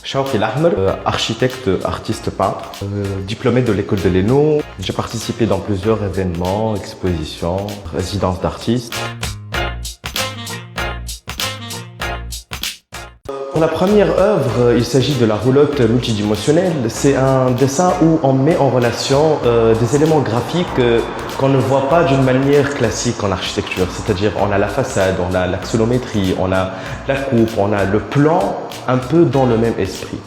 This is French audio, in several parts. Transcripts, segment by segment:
Shawki Lahmer, architecte, artiste peintre, diplômé de l'école de l'ENO. J'ai participé dans plusieurs événements, expositions, résidences d'artistes. Pour la première œuvre, il s'agit de la roulotte multidimensionnelle. C'est un dessin où on met en relation des éléments graphiques qu'on ne voit pas d'une manière classique en architecture. C'est-à-dire, on a la façade, on a l'axonométrie, on a la coupe, on a le plan, un peu dans le même esprit.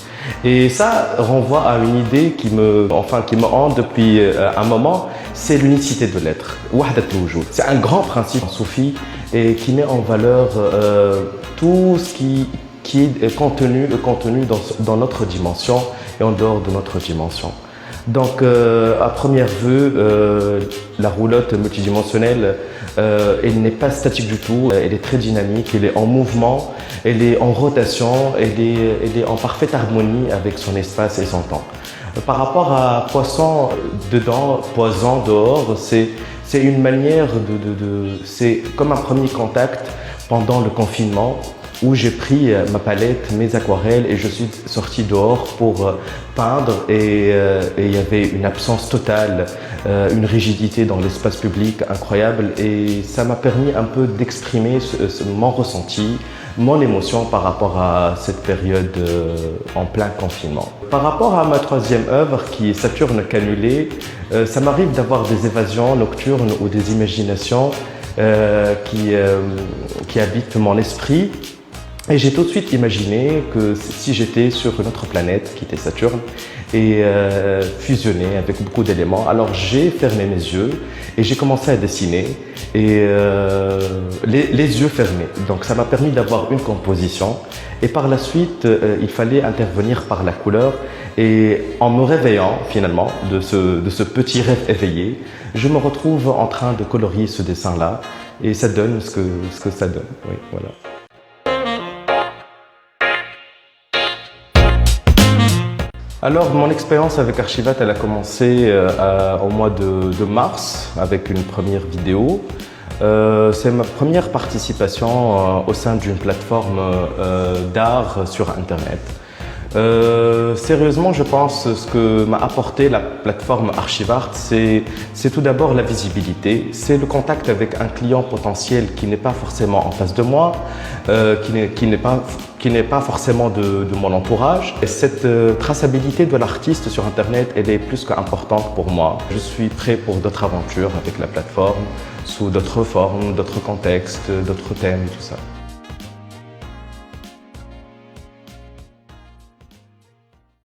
Et ça renvoie à une idée qui me hante depuis un moment, c'est l'unicité de l'être. Wahdat al-wujud. C'est un grand principe en soufi et qui met en valeur tout ce qui est contenu dans notre dimension et en dehors de notre dimension. Donc, à première vue, la roulotte multidimensionnelle, elle n'est pas statique du tout, elle est très dynamique, elle est en mouvement, elle est en rotation, elle est en parfaite harmonie avec son espace et son temps. Par rapport à poisson dedans, poison dehors, c'est une manière c'est comme un premier contact pendant le confinement, où j'ai pris ma palette, mes aquarelles et je suis sorti dehors pour peindre et il y avait une absence totale, une rigidité dans l'espace public incroyable et ça m'a permis un peu d'exprimer mon ressenti, mon émotion par rapport à cette période en plein confinement. Par rapport à ma troisième œuvre qui est Saturne cannulé, ça m'arrive d'avoir des évasions nocturnes ou des imaginations qui habitent mon esprit. Et j'ai tout de suite imaginé que si j'étais sur une autre planète, qui était Saturne, et fusionnée avec beaucoup d'éléments, alors j'ai fermé mes yeux et j'ai commencé à dessiner, et les yeux fermés. Donc ça m'a permis d'avoir une composition. Et par la suite, il fallait intervenir par la couleur. Et en me réveillant finalement de ce petit rêve éveillé, je me retrouve en train de colorier ce dessin-là. Et ça donne ce que ça donne. Oui, voilà. Alors, mon expérience avec Archivat, elle a commencé au mois de mars avec une première vidéo. C'est ma première participation au sein d'une plateforme d'art sur Internet. Sérieusement, je pense ce que m'a apporté la plateforme Archivart, c'est tout d'abord la visibilité, c'est le contact avec un client potentiel qui n'est pas forcément en face de moi, qui n'est pas forcément de mon entourage. Et cette traçabilité de l'artiste sur Internet, elle est plus qu'importante pour moi. Je suis prêt pour d'autres aventures avec la plateforme, sous d'autres formes, d'autres contextes, d'autres thèmes, tout ça.